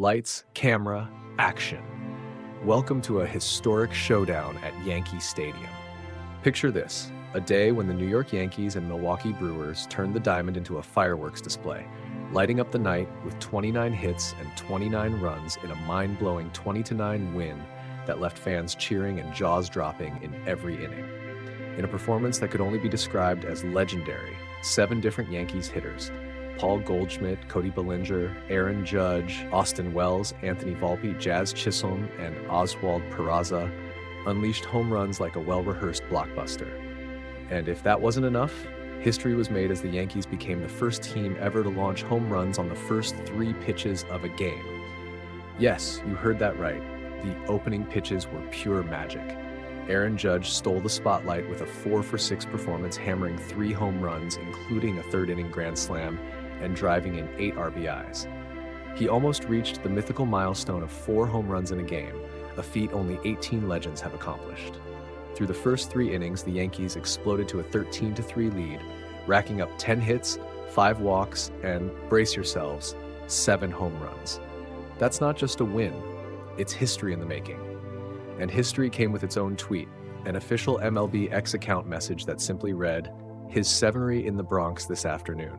Lights, camera, action. Welcome to a historic showdown at Yankee Stadium. Picture this, a day when the New York Yankees and Milwaukee Brewers turned the diamond into a fireworks display, lighting up the night with 29 hits and 29 runs in a mind-blowing 20-9 win that left fans cheering and jaws dropping in every inning. In a performance that could only be described as legendary, 7 different Yankees hitters, Paul Goldschmidt, Cody Bellinger, Aaron Judge, Austin Wells, Anthony Volpe, Jazz Chisholm, and Oswald Peraza unleashed home runs like a well-rehearsed blockbuster. And if that wasn't enough, history was made as the Yankees became the first team ever to launch home runs on the first 3 pitches of a game. Yes, you heard that right. The opening pitches were pure magic. Aaron Judge stole the spotlight with a 4-for-6 performance, hammering 3 home runs, including a 3rd-inning grand slam, and driving in 8 RBIs. He almost reached the mythical milestone of 4 home runs in a game, a feat only 18 legends have accomplished. Through the first 3 innings, the Yankees exploded to a 13-3 lead, racking up 10 hits, 5 walks, and, brace yourselves, 7 home runs. That's not just a win, it's history in the making. And history came with its own tweet, an official MLB X account message that simply read, "His sevenry in the Bronx this afternoon."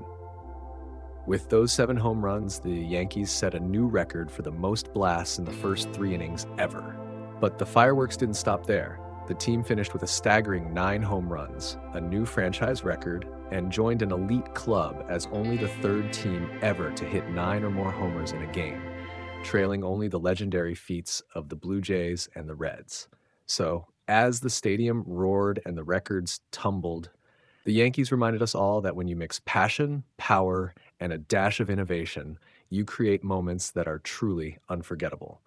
With those 7 home runs, the Yankees set a new record for the most blasts in the first 3 innings ever. But the fireworks didn't stop there. The team finished with a staggering 9 home runs, a new franchise record, and joined an elite club as only the 3rd team ever to hit 9 or more homers in a game, trailing only the legendary feats of the Blue Jays and the Reds. So, as the stadium roared and the records tumbled, the Yankees reminded us all that when you mix passion, power, and a dash of innovation, you create moments that are truly unforgettable.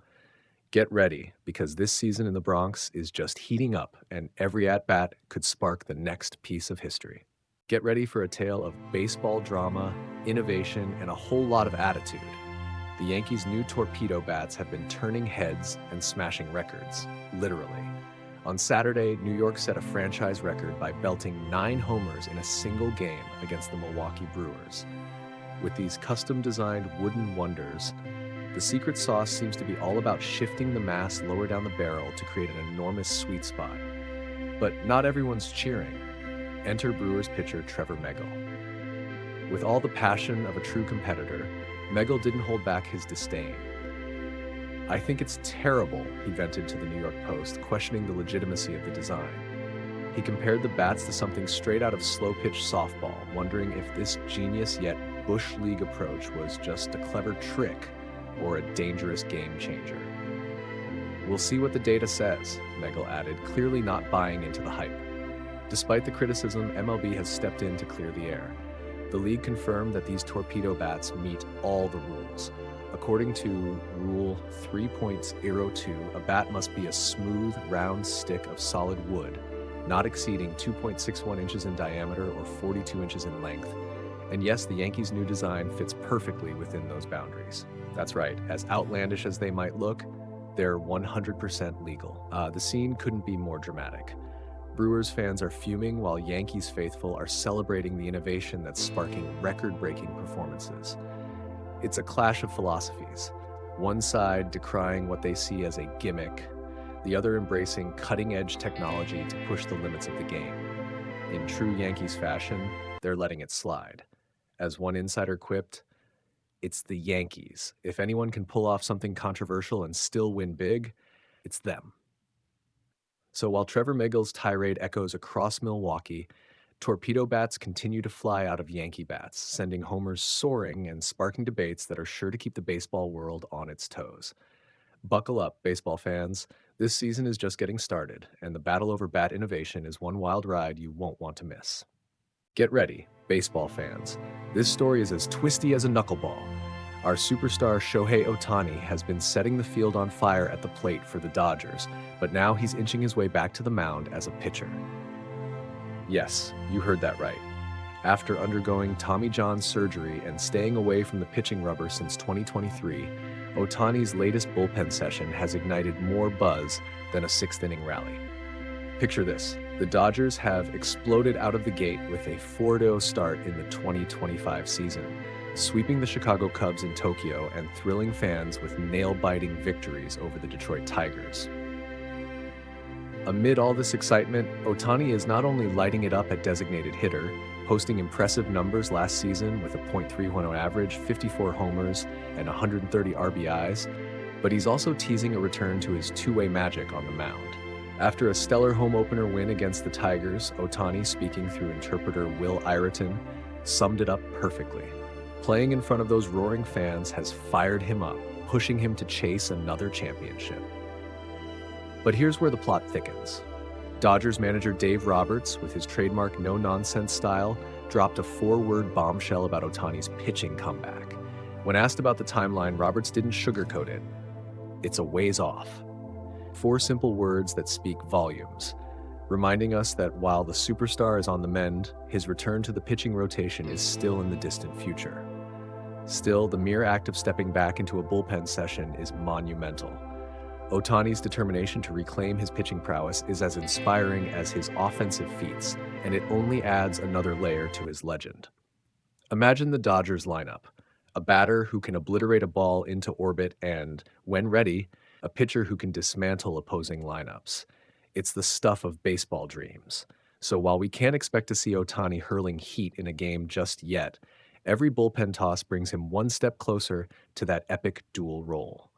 Get ready, because this season in the Bronx is just heating up, and every at-bat could spark the next piece of history. Get ready for a tale of baseball drama, innovation, and a whole lot of attitude. The Yankees' new Torpedo bats have been turning heads and smashing records, literally. On Saturday, New York set a franchise record by belting 9 homers in a single game against the Milwaukee Brewers. With these custom-designed wooden wonders, the secret sauce seems to be all about shifting the mass lower down the barrel to create an enormous sweet spot. But not everyone's cheering. Enter Brewers pitcher Trevor Megill. With all the passion of a true competitor, Megill didn't hold back his disdain. "I think it's terrible," he vented to the New York Post, questioning the legitimacy of the design. He compared the bats to something straight out of slow-pitch softball, wondering if this genius yet Bush League approach was just a clever trick or a dangerous game changer. "We'll see what the data says," Megill added, clearly not buying into the hype. Despite the criticism, MLB has stepped in to clear the air. The league confirmed that these Torpedo bats meet all the rules. According to Rule 3.02, a bat must be a smooth, round stick of solid wood, not exceeding 2.61 inches in diameter or 42 inches in length. And yes, the Yankees' new design fits perfectly within those boundaries. That's right, as outlandish as they might look, they're 100% legal. The scene couldn't be more dramatic. Brewers fans are fuming while Yankees faithful are celebrating the innovation that's sparking record-breaking performances. It's a clash of philosophies, one side decrying what they see as a gimmick, the other embracing cutting-edge technology to push the limits of the game. In true Yankees fashion, they're letting it slide. As one insider quipped, "It's the Yankees. If anyone can pull off something controversial and still win big, it's them." So while Trevor Megill's tirade echoes across Milwaukee, Torpedo bats continue to fly out of Yankee bats, sending homers soaring and sparking debates that are sure to keep the baseball world on its toes. Buckle up, baseball fans. This season is just getting started, and the battle over bat innovation is one wild ride you won't want to miss. Get ready, baseball fans. This story is as twisty as a knuckleball. Our superstar Shohei OHTANI has been setting the field on fire at the plate for the Dodgers, but now he's inching his way back to the mound as a pitcher. Yes, you heard that right. After undergoing Tommy John surgery and staying away from the pitching rubber since 2023, OHTANI's latest bullpen session has ignited more buzz than a 6th-inning rally. Picture this. The Dodgers have exploded out of the gate with a 4-0 start in the 2025 season. sweeping the Chicago Cubs in Tokyo and thrilling fans with nail-biting victories over the Detroit Tigers. Amid all this excitement, Ohtani is not only lighting it up at designated hitter, posting impressive numbers last season with a .310 average, 54 homers, and 130 RBIs, but he's also teasing a return to his two-way magic on the mound. After a stellar home opener win against the Tigers, Ohtani, speaking through interpreter Will Ireton, summed it up perfectly. Playing in front of those roaring fans has fired him up, pushing him to chase another championship. But here's where the plot thickens. Dodgers manager Dave Roberts, with his trademark no-nonsense style, dropped a 4-word bombshell about Ohtani's pitching comeback. When asked about the timeline, Roberts didn't sugarcoat it. It's a ways off. 4 simple words that speak volumes, reminding us that while the superstar is on the mend, his return to the pitching rotation is still in the distant future. Still, the mere act of stepping back into a bullpen session is monumental. Ohtani's determination to reclaim his pitching prowess is as inspiring as his offensive feats, and it only adds another layer to his legend. Imagine the Dodgers lineup: a batter who can obliterate a ball into orbit and, when ready, a pitcher who can dismantle opposing lineups. It's the stuff of baseball dreams. So while we can't expect to see Ohtani hurling heat in a game just yet, every bullpen toss brings him one step closer to that epic dual role.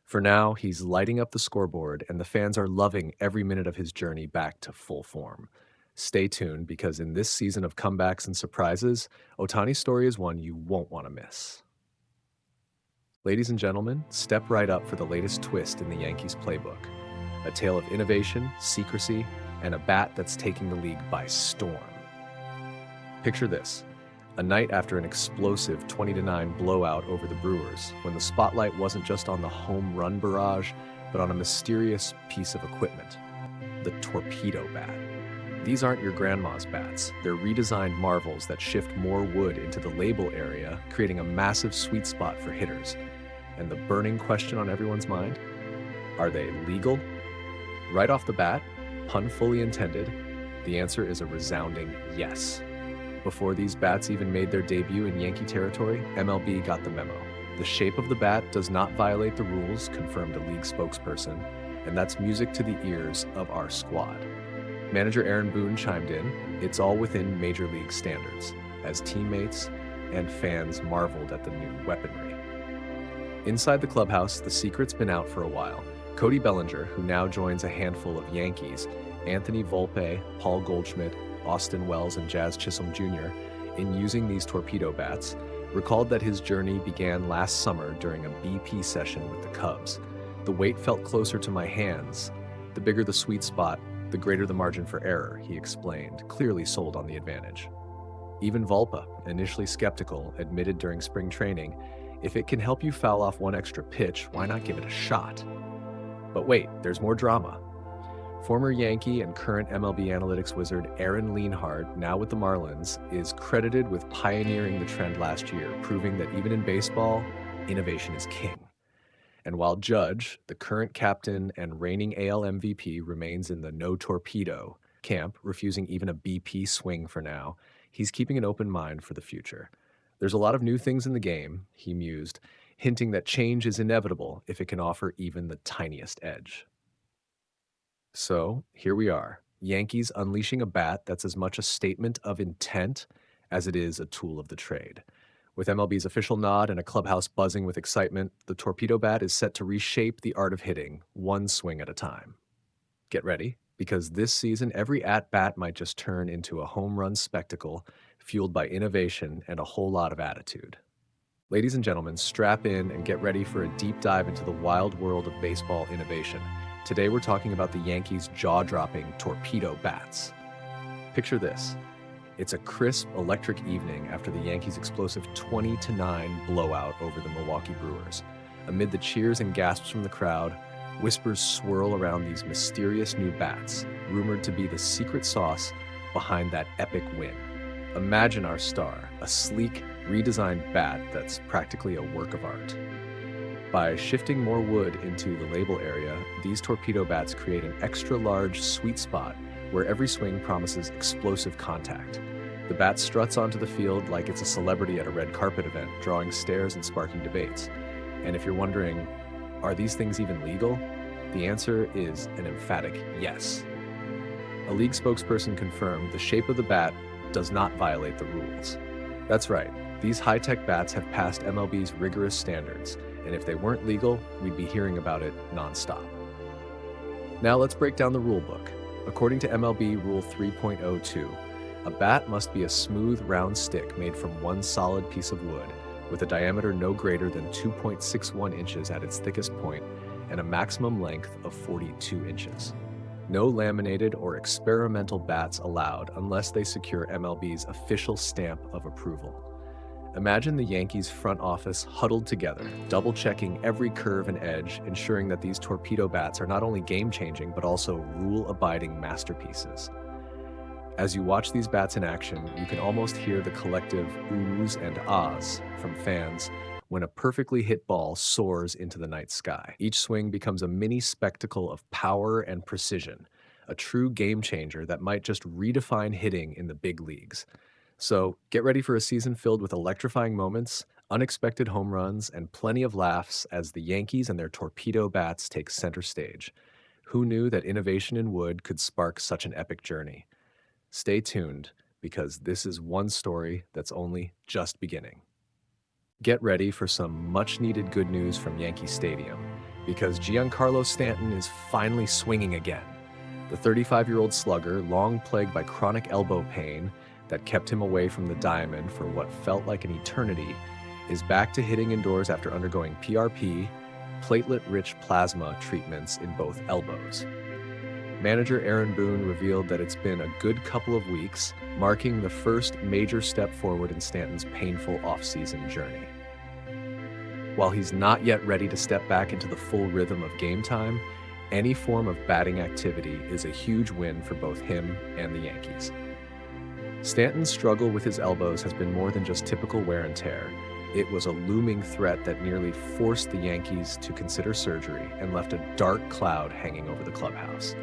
For now, he's lighting up the scoreboard, and the fans are loving every minute of his journey back to full form. Stay tuned, because in this season of comebacks and surprises, Ohtani's story is one you won't want to miss. Ladies and gentlemen, step right up for the latest twist in the Yankees playbook. A tale of innovation, secrecy, and a bat that's taking the league by storm. Picture this: a night after an explosive 20-9 blowout over the Brewers, when the spotlight wasn't just on the home run barrage, but on a mysterious piece of equipment: the Torpedo bat. These aren't your grandma's bats. They're redesigned marvels that shift more wood into the label area, creating a massive sweet spot for hitters. And the burning question on everyone's mind: are they legal? Right off the bat, pun fully intended, the answer is a resounding yes. Before these bats even made their debut in Yankee territory, MLB got the memo. The shape of the bat does not violate the rules, confirmed a league spokesperson, and that's music to the ears of our squad. Manager Aaron Boone chimed in, "It's all within major league standards," as teammates and fans marveled at the new weaponry. Inside the clubhouse, the secret's been out for a while. Cody Bellinger, who now joins a handful of Yankees, Anthony Volpe, Paul Goldschmidt, Austin Wells, and Jazz Chisholm Jr., in using these Torpedo bats, recalled that his journey began last summer during a BP session with the Cubs. "The weight felt closer to my hands. The bigger the sweet spot, the greater the margin for error," he explained, clearly sold on the advantage. Even Volpe, initially skeptical, admitted during spring training, "If it can help you foul off one extra pitch, why not give it a shot?" But wait, there's more drama. Former Yankee and current MLB analytics wizard Aaron Leonhardt, now with the Marlins, is credited with pioneering the trend last year, proving that even in baseball, innovation is king. And while Judge, the current captain and reigning AL MVP, remains in the no torpedo camp, refusing even a BP swing for now, he's keeping an open mind for the future. "There's a lot of new things in the game," he mused, hinting that change is inevitable if it can offer even the tiniest edge. So, here we are, Yankees unleashing a bat that's as much a statement of intent as it is a tool of the trade. With MLB's official nod and a clubhouse buzzing with excitement, the Torpedo bat is set to reshape the art of hitting, one swing at a time. Get ready, because this season, every at-bat might just turn into a home run spectacle, fueled by innovation and a whole lot of attitude. Ladies and gentlemen, strap in and get ready for a deep dive into the wild world of baseball innovation. Today we're talking about the Yankees' jaw-dropping Torpedo bats. Picture this: it's a crisp, electric evening after the Yankees' explosive 20-9 blowout over the Milwaukee Brewers. Amid the cheers and gasps from the crowd, whispers swirl around these mysterious new bats, rumored to be the secret sauce behind that epic win. Imagine our star, a sleek, redesigned bat that's practically a work of art. By shifting more wood into the label area, these Torpedo bats create an extra-large sweet spot where every swing promises explosive contact. The bat struts onto the field like it's a celebrity at a red carpet event, drawing stares and sparking debates. And if you're wondering, are these things even legal? The answer is an emphatic yes. A league spokesperson confirmed the shape of the bat does not violate the rules. That's right, these high-tech bats have passed MLB's rigorous standards, and if they weren't legal, we'd be hearing about it nonstop. Now let's break down the rule book. According to MLB Rule 3.02, a bat must be a smooth, round stick made from one solid piece of wood, with a diameter no greater than 2.61 inches at its thickest point and a maximum length of 42 inches. No laminated or experimental bats allowed unless they secure MLB's official stamp of approval. Imagine the Yankees front office huddled together, double-checking every curve and edge, ensuring that these torpedo bats are not only game-changing but also rule-abiding masterpieces. As you watch these bats in action, you can almost hear the collective oohs and ahs from fans when a perfectly hit ball soars into the night sky. Each swing becomes a mini spectacle of power and precision, a true game changer that might just redefine hitting in the big leagues. So get ready for a season filled with electrifying moments, unexpected home runs, and plenty of laughs as the Yankees and their torpedo bats take center stage. Who knew that innovation in wood could spark such an epic journey? Stay tuned, because this is one story that's only just beginning. Get ready for some much-needed good news from Yankee Stadium, because Giancarlo Stanton is finally swinging again. The 35-year-old slugger, long plagued by chronic elbow pain that kept him away from the diamond for what felt like an eternity, is back to hitting indoors after undergoing PRP, platelet-rich plasma treatments in both elbows. Manager Aaron Boone revealed that it's been a good couple of weeks, marking the first major step forward in Stanton's painful off-season journey. While he's not yet ready to step back into the full rhythm of game time, any form of batting activity is a huge win for both him and the Yankees. Stanton's struggle with his elbows has been more than just typical wear and tear. It was a looming threat that nearly forced the Yankees to consider surgery and left a dark cloud hanging over the clubhouse.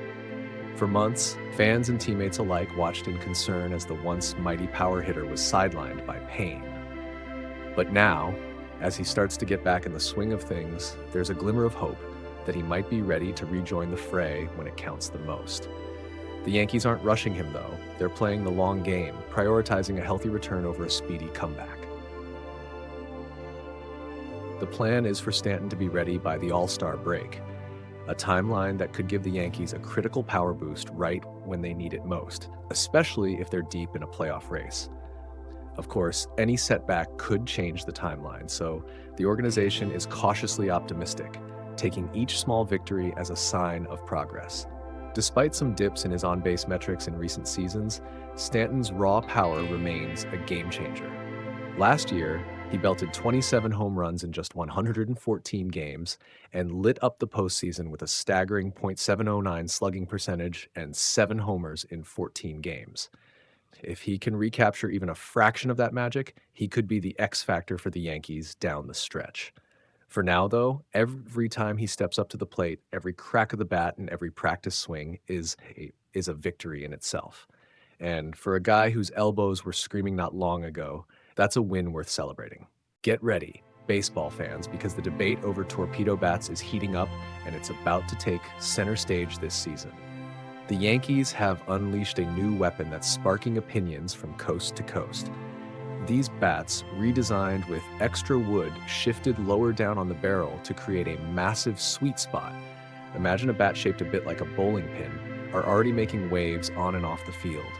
For months, fans and teammates alike watched in concern as the once mighty power hitter was sidelined by pain. But now, as he starts to get back in the swing of things, there's a glimmer of hope that he might be ready to rejoin the fray when it counts the most. The Yankees aren't rushing him, though. They're playing the long game, prioritizing a healthy return over a speedy comeback. The plan is for Stanton to be ready by the All-Star break, a timeline that could give the Yankees a critical power boost right when they need it most, especially if they're deep in a playoff race. Of course, any setback could change the timeline, so the organization is cautiously optimistic, taking each small victory as a sign of progress. Despite some dips in his on-base metrics in recent seasons, Stanton's raw power remains a game changer. Last year, he belted 27 home runs in just 114 games and lit up the postseason with a staggering .709 slugging percentage and 7 homers in 14 games. If he can recapture even a fraction of that magic, he could be the X factor for the Yankees down the stretch. For now, though, every time he steps up to the plate, every crack of the bat and every practice swing is a victory in itself. And for a guy whose elbows were screaming not long ago, that's a win worth celebrating. Get ready, baseball fans, because the debate over torpedo bats is heating up and it's about to take center stage this season. The Yankees have unleashed a new weapon that's sparking opinions from coast to coast. These bats, redesigned with extra wood shifted lower down on the barrel to create a massive sweet spot, imagine a bat shaped a bit like a bowling pin, are already making waves on and off the field.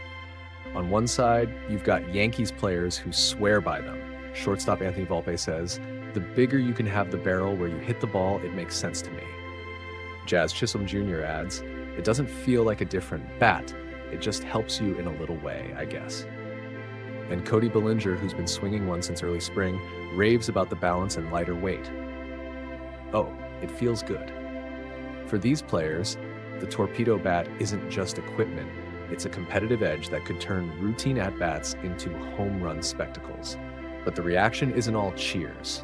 On one side, you've got Yankees players who swear by them. Shortstop Anthony Volpe says, "The bigger you can have the barrel where you hit the ball, it makes sense to me." Jazz Chisholm Jr. adds, "It doesn't feel like a different bat. It just helps you in a little way, I guess." And Cody Bellinger, who's been swinging one since early spring, raves about the balance and lighter weight. Oh, it feels good. For these players, the torpedo bat isn't just equipment. It's a competitive edge that could turn routine at-bats into home run spectacles. But the reaction isn't all cheers.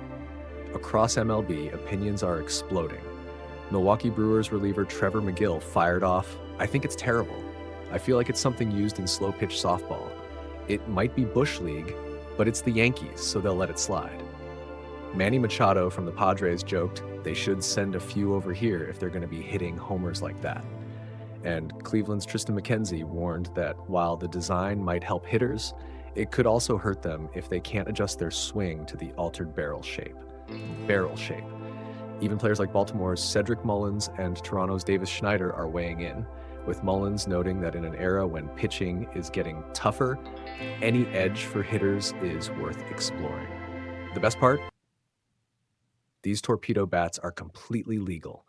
Across MLB, opinions are exploding. Milwaukee Brewers reliever Trevor Megill fired off, "I think it's terrible. I feel like it's something used in slow-pitch softball. It might be Bush League, but it's the Yankees, so they'll let it slide. Manny Machado from the Padres joked they should send a few over here if they're going to be hitting homers like that. And Cleveland's Tristan McKenzie warned that while the design might help hitters, it could also hurt them if they can't adjust their swing to the altered barrel shape. Even players like Baltimore's Cedric Mullins and Toronto's Davis Schneider are weighing in, with Mullins noting that in an era when pitching is getting tougher, any edge for hitters is worth exploring. The best part? These torpedo bats are completely legal.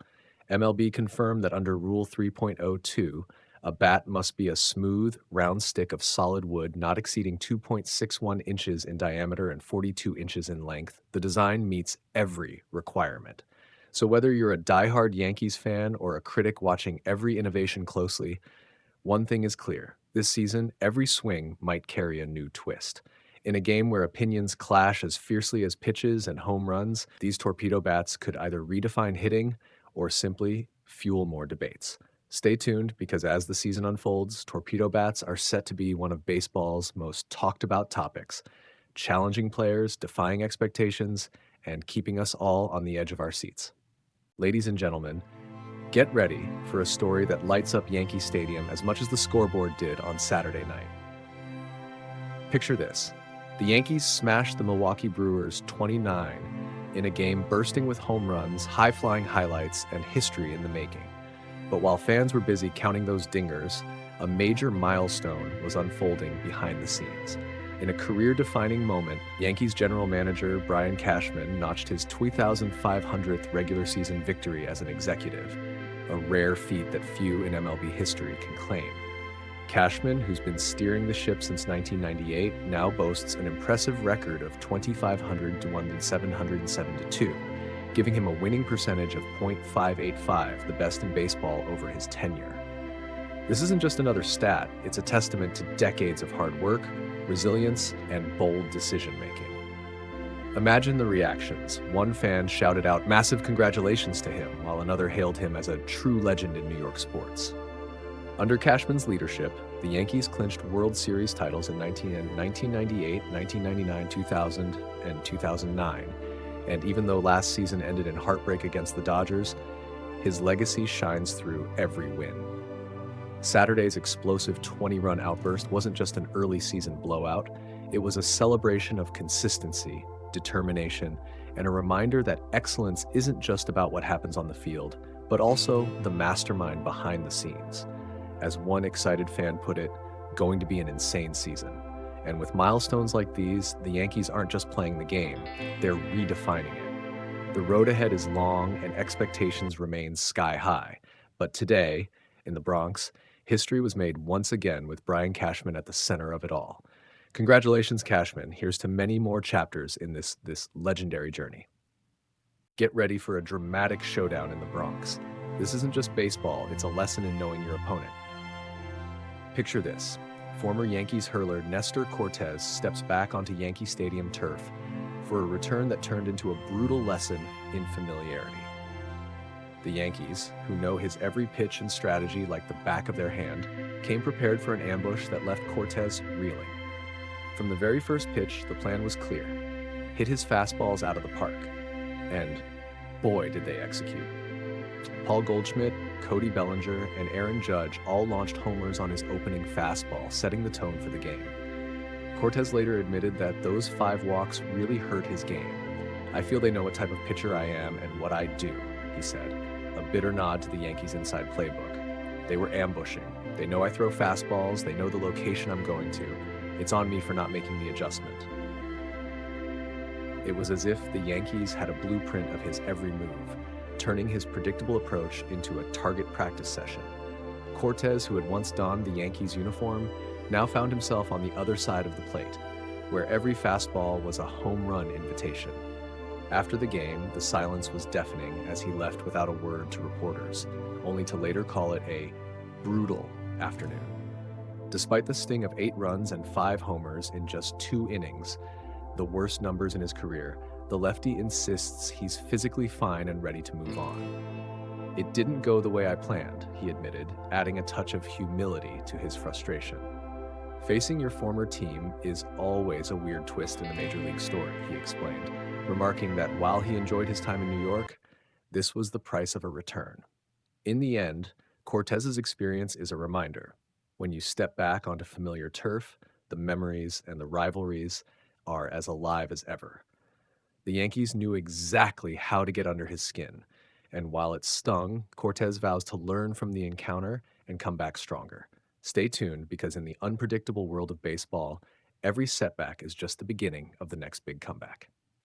MLB confirmed that under Rule 3.02, a bat must be a smooth, round stick of solid wood not exceeding 2.61 inches in diameter and 42 inches in length. The design meets every requirement. So whether you're a diehard Yankees fan or a critic watching every innovation closely, one thing is clear. This season, every swing might carry a new twist. In a game where opinions clash as fiercely as pitches and home runs, these torpedo bats could either redefine hitting or simply fuel more debates. Stay tuned, because as the season unfolds, torpedo bats are set to be one of baseball's most talked about topics, challenging players, defying expectations, and keeping us all on the edge of our seats. Ladies and gentlemen, get ready for a story that lights up Yankee Stadium as much as the scoreboard did on Saturday night. Picture this. The Yankees smashed the Milwaukee Brewers 29 in a game bursting with home runs, high-flying highlights, and history in the making. But while fans were busy counting those dingers, a major milestone was unfolding behind the scenes. In a career-defining moment, Yankees general manager Brian Cashman notched his 2,500th regular season victory as an executive, a rare feat that few in MLB history can claim. Cashman, who's been steering the ship since 1998, now boasts an impressive record of 2,500 to 1,772, giving him a winning percentage of .585, the best in baseball over his tenure. This isn't just another stat, it's a testament to decades of hard work, resilience, and bold decision-making. Imagine the reactions. One fan shouted out massive congratulations to him, while another hailed him as a true legend in New York sports. Under Cashman's leadership, the Yankees clinched World Series titles in 1998, 1999, 2000, and 2009. And even though last season ended in heartbreak against the Dodgers, his legacy shines through every win. Saturday's explosive 20-run outburst wasn't just an early season blowout, it was a celebration of consistency, determination, and a reminder that excellence isn't just about what happens on the field, but also the mastermind behind the scenes. As one excited fan put it, going to be an insane season. And with milestones like these, the Yankees aren't just playing the game, they're redefining it. The road ahead is long and expectations remain sky high. But today, in the Bronx, history was made once again with Brian Cashman at the center of it all. Congratulations, Cashman. Here's to many more chapters in this legendary journey. Get ready for a dramatic showdown in the Bronx. This isn't just baseball, it's a lesson in knowing your opponent. Picture this. Former Yankees hurler Nestor Cortes steps back onto Yankee Stadium turf for a return that turned into a brutal lesson in familiarity. The Yankees, who know his every pitch and strategy like the back of their hand, came prepared for an ambush that left Cortes reeling. From the very first pitch, the plan was clear. Hit his fastballs out of the park. And boy, did they execute. Paul Goldschmidt, Cody Bellinger, and Aaron Judge all launched homers on his opening fastball, setting the tone for the game. Cortes later admitted that those 5 walks really hurt his game. "I feel they know what type of pitcher I am and what I do," he said, a bitter nod to the Yankees' inside playbook. "They were ambushing. They know I throw fastballs, they know the location I'm going to. It's on me for not making the adjustment." It was as if the Yankees had a blueprint of his every move, turning his predictable approach into a target practice session. Cortes, who had once donned the Yankees uniform, now found himself on the other side of the plate, where every fastball was a home run invitation. After the game, the silence was deafening as he left without a word to reporters, only to later call it a brutal afternoon. Despite the sting of 8 runs and 5 homers in just 2 innings, the worst numbers in his career, the lefty insists he's physically fine and ready to move on. "It didn't go the way I planned," he admitted, adding a touch of humility to his frustration. Facing your former team is always a weird twist in the Major League story, he explained, remarking that while he enjoyed his time in New York, this was the price of a return. In the end, Cortez's experience is a reminder. When you step back onto familiar turf, the memories and the rivalries are as alive as ever. The Yankees knew exactly how to get under his skin, and while it stung, Cortes vows to learn from the encounter and come back stronger. Stay tuned because in the unpredictable world of baseball, every setback is just the beginning of the next big comeback.